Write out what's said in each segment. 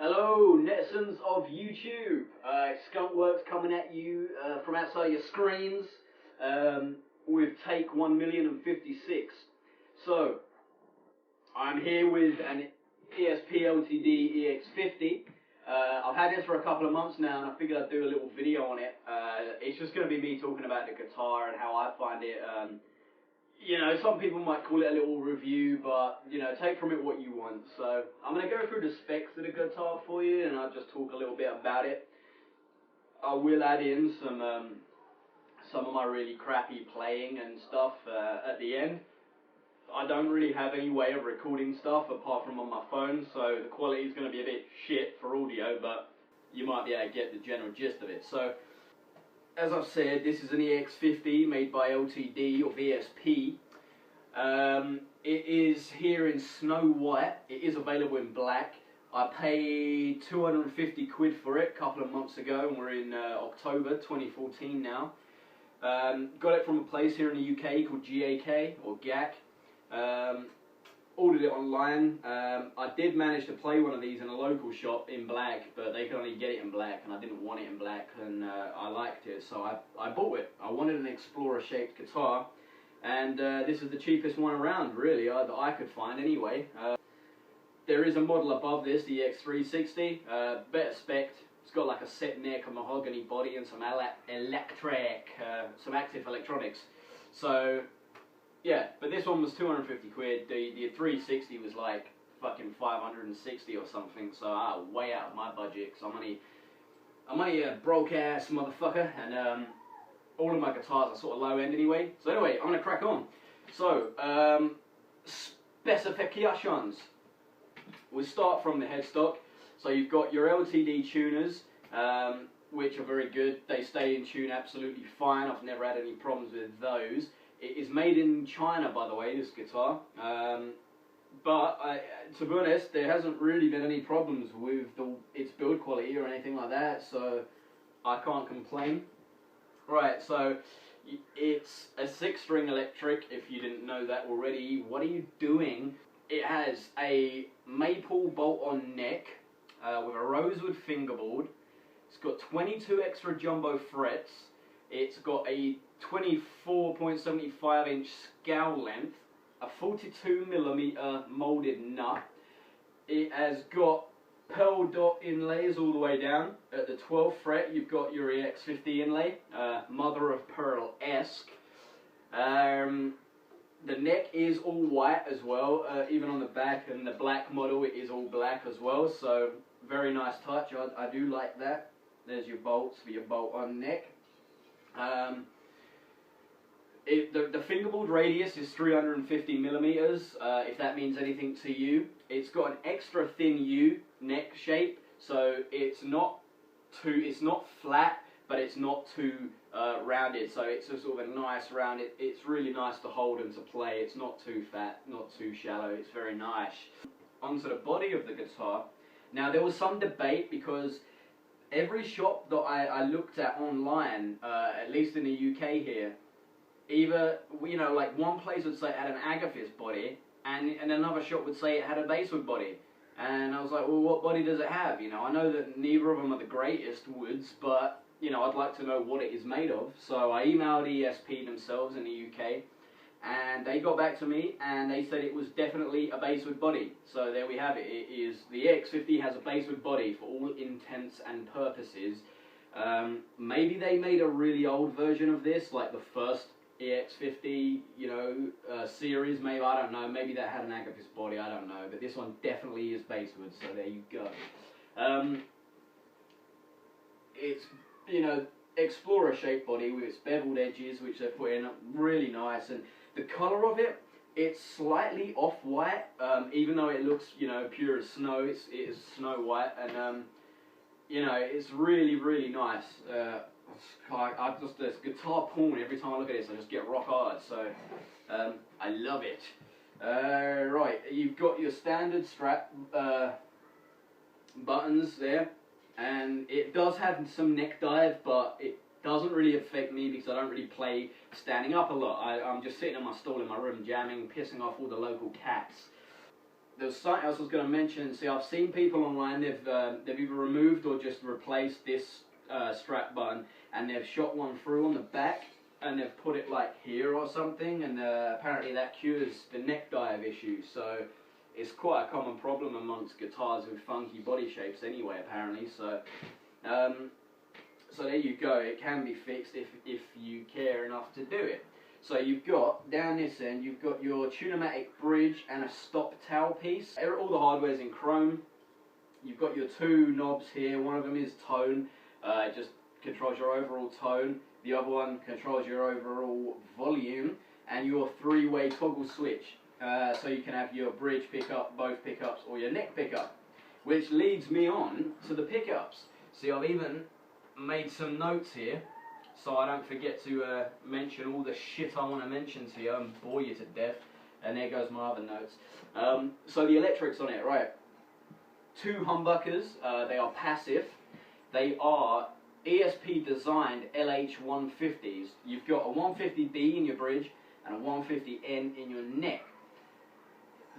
Hello, netizens of YouTube. Skunkworks coming at you from outside your screens with take 1,056,000. So, I'm here with an Esp Ltd Ex-50. I've had this for a couple of months now, and I figured I'd do a little video on it. It's just going to be me talking about the guitar and how I find it. You know, some people might call it a little review, but, you know, take from it what you want. So, I'm going to go through the specs of the guitar for you, and I'll just talk a little bit about it. I will add in some of my really crappy playing and stuff at the end. I don't really have any way of recording stuff apart from on my phone, so the quality is going to be a bit shit for audio, but you might be able to get the general gist of it. So, as I've said, this is an EX50 made by Ltd or VSP. It is here in snow white. It is available in black. I paid 250 quid for it a couple of months ago, and we're in October 2014 now. Got it from a place here in the UK called GAK or GAK. Ordered it online. I did manage to play one of these in a local shop in black, but they could only get it in black, and I didn't want it in black, and I liked it, so I bought it. I wanted an Explorer-shaped guitar, and this is the cheapest one around, really, that I could find anyway. There is a model above this, the X360, better spec. It's got like a set neck, a mahogany body, and some some active electronics. So, yeah, but this one was 250 quid. The 360 was like fucking 560 or something. So way out of my budget. Cause I'm only a broke ass motherfucker, and all of my guitars are sort of low end anyway. So anyway, I'm gonna crack on. So specifications. We'll start from the headstock. So you've got your LTD tuners, which are very good. They stay in tune absolutely fine. I've never had any problems with those. It is made in China, by the way, this guitar, but to be honest, there hasn't really been any problems with its build quality or anything like that, so I can't complain. Right, so it's a 6-string electric, if you didn't know that already. What are you doing? It has a maple bolt-on neck with a rosewood fingerboard. It's got 22 extra jumbo frets. It's got a 24.75 inch scale length, a 42mm molded nut. It has got pearl dot inlays all the way down. At the 12th fret you've got your EX50 inlay, mother of pearl-esque. The neck is all white as well, even on the back, and the black model it is all black as well, so very nice touch. I do like that. There's your bolts for your bolt-on neck. The fingerboard radius is 350mm, if that means anything to you. It's got an extra thin U neck shape, so it's not flat, but it's not too rounded. So it's a sort of a nice round. It's really nice to hold and to play. It's not too fat, not too shallow. It's very nice. Onto the body of the guitar. Now there was some debate because every shop that I looked at online, at least in the UK here, either, you know, like one place would say it had an agathis body, and another shop would say it had a basswood body. And I was like, well, what body does it have? You know, I know that neither of them are the greatest woods, but, you know, I'd like to know what it is made of. So I emailed ESP themselves in the UK, and they got back to me, and they said it was definitely a basswood body. So there we have it. It is, the X50 has a basswood body for all intents and purposes. Maybe they made a really old version of this, like the first EX50, you know, series, maybe, I don't know, maybe that had an agathis body, I don't know, but this one definitely is basswood, so there you go. It's, you know, Explorer shaped body with its beveled edges, which they're put in really nice, and the colour of it, it's slightly off-white, even though it looks, you know, pure as snow. It is snow white, and you know, it's really, really nice. There's guitar porn every time I look at this. I just get rock hard, so I love it. Right, you've got your standard strap buttons there, and it does have some neck dive, but it doesn't really affect me because I don't really play standing up a lot. I'm just sitting on my stool in my room jamming, pissing off all the local cats. There was something else I was going to mention. See, I've seen people online, they've either removed or just replaced this strap button, and they've shot one through on the back, and they've put it like here or something, and apparently that cures the neck dive issue. So it's quite a common problem amongst guitars with funky body shapes anyway, apparently. So so there you go, it can be fixed if you care enough to do it. So you've got, down this end, you've got your Tunematic bridge and a stop towel piece. All the hardware's in chrome. You've got your two knobs here, one of them is tone, it just controls your overall tone. The other one controls your overall volume, and your three-way toggle switch. So you can have your bridge pickup, both pickups, or your neck pickup. Which leads me on to the pickups. See, I've even made some notes here, so I don't forget to mention all the shit I want to mention to you and bore you to death. And there goes my other notes. So the electrics on it, right. Two humbuckers, they are passive. They are Esp designed LH150s. You've got a 150D in your bridge and a 150N in your neck.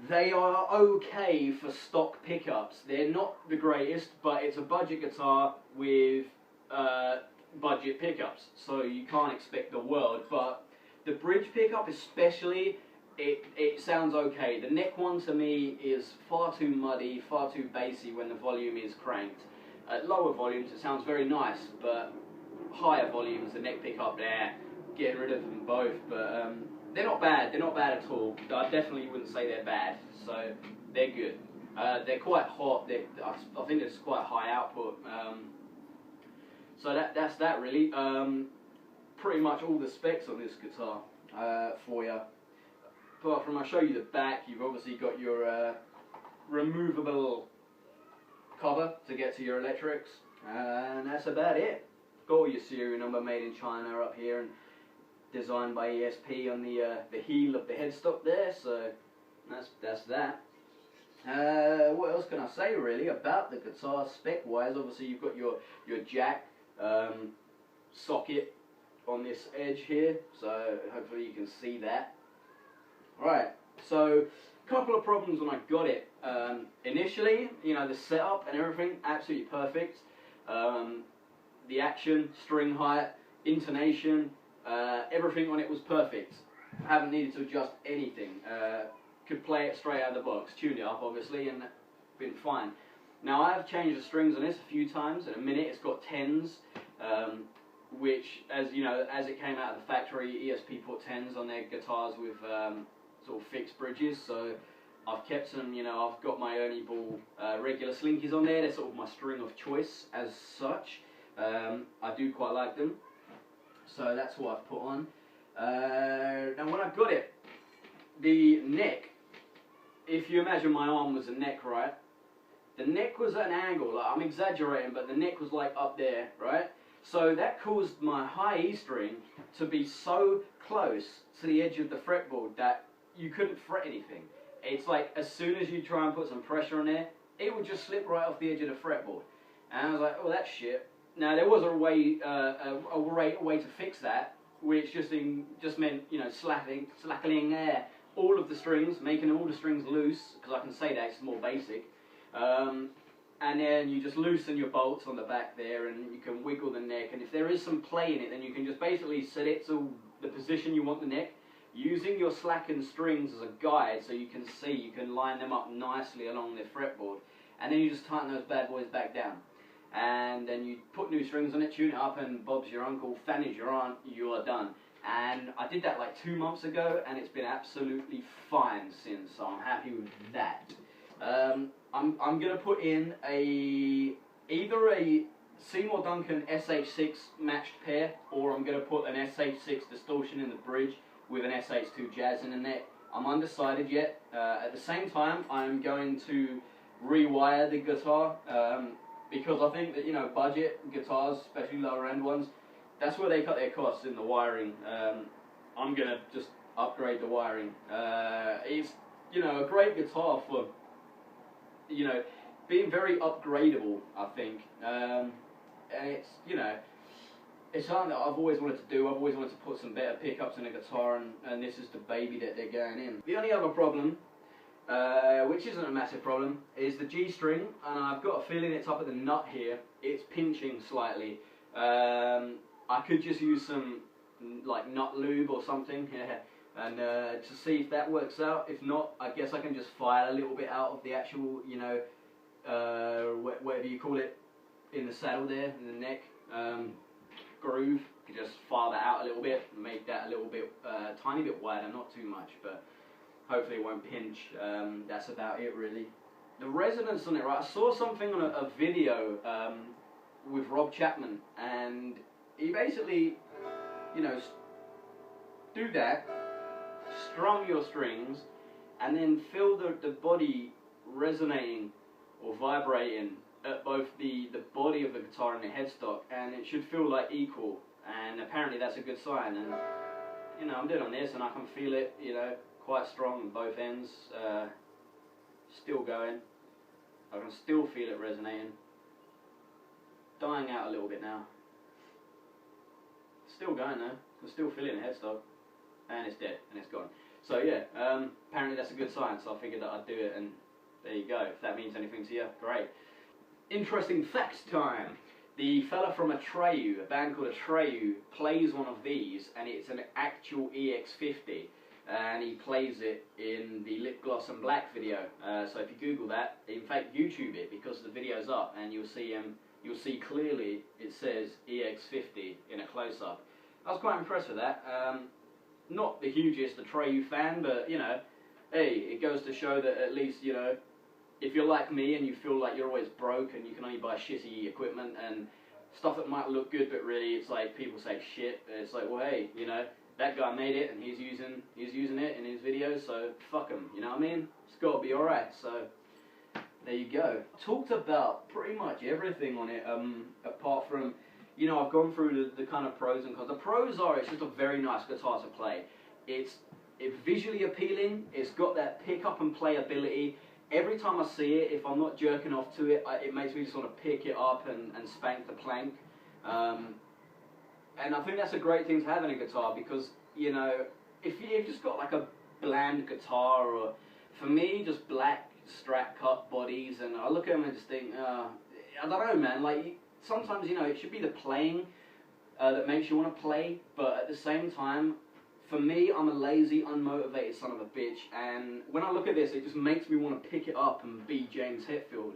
They are okay for stock pickups. They're not the greatest, but it's a budget guitar with budget pickups, so you can't expect the world. But the bridge pickup especially, it sounds okay. The neck one to me is far too muddy, far too bassy when the volume is cranked. At lower volumes it sounds very nice, but higher volumes, the neck pickup there, getting rid of them both. But they're not bad at all. I definitely wouldn't say they're bad, so they're good. They're quite hot, I think it's quite high output. So that's that really. Pretty much all the specs on this guitar for you. Apart from, I'll show you the back, you've obviously got your removable cover to get to your electrics, and that's about it. Got all your serial number, made in China up here and designed by Esp on the heel of the headstock there, so that's that. What else can I say really about the guitar spec wise? Obviously you've got your jack socket on this edge here, so hopefully you can see that. Right, so a couple of problems when I got it. Initially, you know, the setup and everything, absolutely perfect. The action, string height, intonation, everything on it was perfect. I haven't needed to adjust anything. Could play it straight out of the box, tune it up obviously, and been fine. Now I have changed the strings on this a few times. In a minute, it's got 10s, which, as you know, as it came out of the factory, Esp put 10s on their guitars with sort of fixed bridges. So I've kept some, you know, I've got my Ernie Ball regular slinkies on there. They're sort of my string of choice as such. I do quite like them, so that's what I've put on. Now when I got it, the neck, if you imagine my arm was a neck, right? The neck was at an angle, like, I'm exaggerating, but the neck was like up there, right? So that caused my high E string to be so close to the edge of the fretboard that you couldn't fret anything. It's like as soon as you try and put some pressure on there, it would just slip right off the edge of the fretboard. And I was like, oh, that's shit. Now there was a way to fix that, which just meant, you know, slackening there all of the strings, making all the strings loose, because I can say that it's more basic. And then you just loosen your bolts on the back there, and you can wiggle the neck. And if there is some play in it, then you can just basically set it to the position you want the neck, using your slackened strings as a guide, so you can see, you can line them up nicely along the fretboard. And then you just tighten those bad boys back down. And then you put new strings on it, tune it up, and Bob's your uncle, Fanny's your aunt, you are done. And I did that like 2 months ago, and it's been absolutely fine since, so I'm happy with that. I'm going to put in either a Seymour Duncan SH6 matched pair, or I'm going to put an SH6 distortion in the bridge with an SH2 jazz in the neck. I'm undecided yet. At the same time, I'm going to rewire the guitar, because I think that, you know, budget guitars, especially lower end ones, that's where they cut their costs, in the wiring. I'm going to just upgrade the wiring. It's, you know, a great guitar for, you know, being very upgradable, I think. And it's, you know, it's something that I've always wanted to do. I've always wanted to put some better pickups in a guitar, and this is the baby that they're going in. The only other problem, which isn't a massive problem, is the G-string, and I've got a feeling it's up at the nut here. It's pinching slightly. I could just use some like nut lube or something, and to see if that works out. If not, I guess I can just file a little bit out of the actual, you know, whatever you call it, in the saddle there, in the neck groove. You just file that out a little bit, make that a little bit, tiny bit wider, not too much, but hopefully it won't pinch. That's about it really. The resonance on it, right? I saw something on a video with Rob Chapman, and he basically, you know, do that, strum your strings, and then feel the body resonating or vibrating at both the body of the guitar and the headstock, and it should feel like equal, and apparently that's a good sign. And you know, I'm doing on this and I can feel it, you know, quite strong on both ends, still going. I can still feel it resonating, dying out a little bit now, still going though, I'm still feeling the headstock, and it's dead, and it's gone. So yeah, apparently that's a good sign, so I figured that I'd do it, and there you go. If that means anything to you, great. Interesting facts time. The fella from Atreyu, a band called Atreyu, plays one of these, and it's an actual EX50, and he plays it in the Lip Gloss and Black video. So if you Google that, in fact YouTube it, because the video's up, and you'll see clearly it says EX50 in a close-up. I was quite impressed with that. Not the hugest Atreyu fan, but you know, hey, it goes to show that at least, you know, if you're like me and you feel like you're always broke and you can only buy shitty equipment and stuff that might look good, but really it's like people say shit, it's like, well, hey, you know, that guy made it and he's using it in his videos, so fuck him, you know what I mean? It's got to be alright. So there you go. Talked about pretty much everything on it, apart from, you know, I've gone through the kind of pros and cons. The pros are, it's just a very nice guitar to play. It's visually appealing, it's got that pick up and play ability. Every time I see it, if I'm not jerking off to it, it makes me just want to pick it up and spank the plank. And I think that's a great thing to have in a guitar, because, you know, if you've just got like a bland guitar, or for me, just black Strat cut bodies, and I look at them and just think, I don't know, man, like, sometimes, you know, it should be the playing that makes you want to play, but at the same time, for me, I'm a lazy, unmotivated son of a bitch, and when I look at this, it just makes me want to pick it up and be James Hetfield.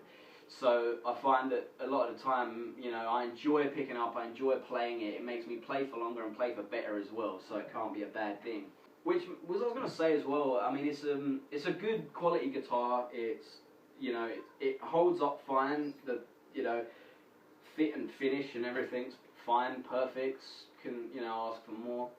So I find that a lot of the time, you know, I enjoy picking up, I enjoy playing it. It makes me play for longer and play for better as well, so it can't be a bad thing. Which was I was going to say as well. I mean, it's a good quality guitar. It's, you know, it holds up fine. The, you know, fit and finish and everything's fine, perfect. Can, you know, ask for more.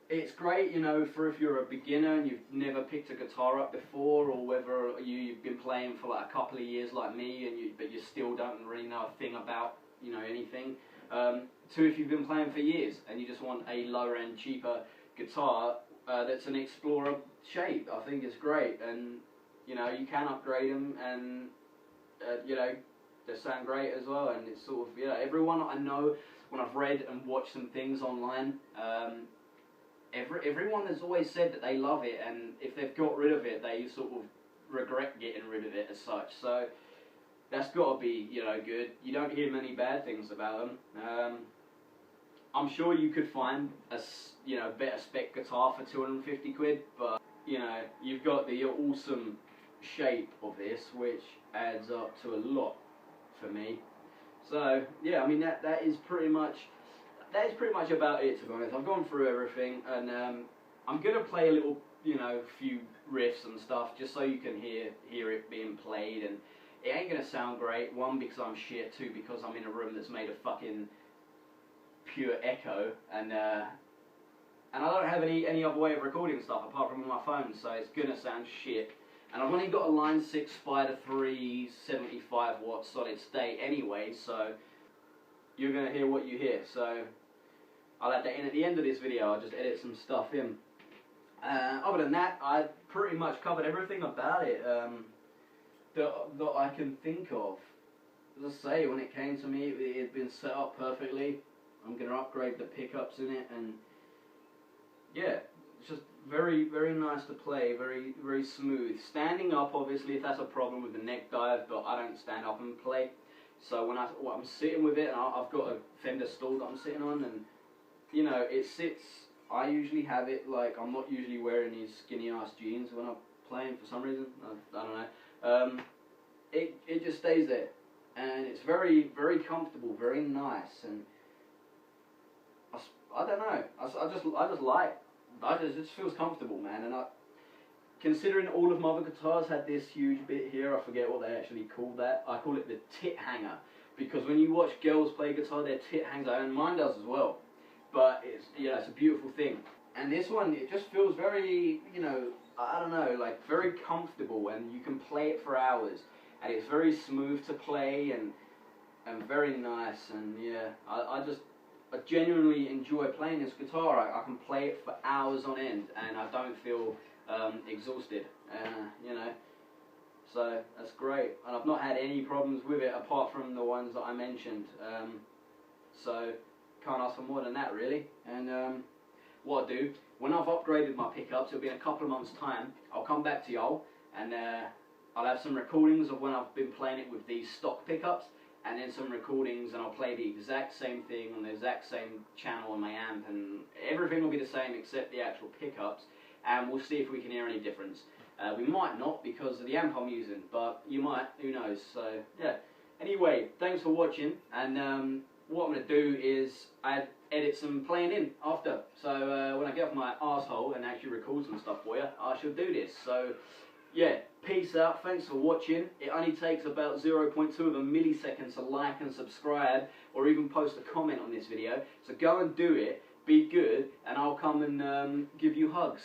It's great, you know, for if you're a beginner and you've never picked a guitar up before, or whether you've been playing for like a couple of years like me, and but you still don't really know a thing about, you know, anything. To if you've been playing for years and you just want a lower end, cheaper guitar that's an Explorer shape. I think it's great, and you know, you can upgrade them, and you know, they sound great as well. And it's sort of, you know, everyone I know, when I've read and watched some things online, everyone has always said that they love it, and if they've got rid of it, they sort of regret getting rid of it as such. So that's got to be, you know, good. You don't hear many bad things about them. I'm sure you could find a, you know, better spec guitar for 250 quid, but you know, you've got the awesome shape of this, which adds up to a lot for me. So yeah, I mean, that is pretty much about it, to be honest. I've gone through everything, and I'm gonna play a little, you know, few riffs and stuff, just so you can hear it being played. And it ain't gonna sound great. One, because I'm shit. Two, because I'm in a room that's made of fucking pure echo, and I don't have any other way of recording stuff apart from on my phone, so it's gonna sound shit. And I've only got a Line 6 Spider 3 75 watt solid state anyway, so you're gonna hear what you hear. So I'll add that in at the end of this video. I'll just edit some stuff in. Other than that, I pretty much covered everything about it that I can think of. As I say, when it came to me, it had been set up perfectly. I'm going to upgrade the pickups in it, and yeah, it's just very nice to play, very smooth. Standing up, obviously, if that's a problem with the neck dive, but I don't stand up and play. So when I'm sitting with it, and I've got a Fender stool that I'm sitting on, and you know, it sits. I usually have it like I'm not usually wearing these skinny ass jeans when I'm playing for some reason. I don't know. It just stays there, and it's very comfortable, very nice, and I don't know. It just feels comfortable, man. And considering all of my other guitars had this huge bit here, I forget what they actually call that. I call it the tit hanger, because when you watch girls play guitar, their tit hangs out, and mine does as well. But it's it's a beautiful thing. And this one, it just feels very, I don't know, like very comfortable, and you can play it for hours, and it's very smooth to play and very nice. And yeah, I genuinely enjoy playing this guitar. I can play it for hours on end, and I don't feel exhausted, so that's great. And I've not had any problems with it apart from the ones that I mentioned, so can't ask for more than that, really. And what I'll do, when I've upgraded my pickups, it'll be in a couple of months' time, I'll come back to y'all, and I'll have some recordings of when I've been playing it with these stock pickups, and then some recordings, and I'll play the exact same thing on the exact same channel on my amp, and everything will be the same except the actual pickups, and we'll see if we can hear any difference. We might not because of the amp I'm using, but you might, who knows. So yeah, anyway, thanks for watching, and what I'm going to do is I edit some playing in after, so when I get off my arsehole and actually record some stuff for you, I shall do this. So yeah, peace out, thanks for watching. It only takes about 0.2 of a millisecond to like and subscribe, or even post a comment on this video, so go and do it, be good, and I'll come and give you hugs.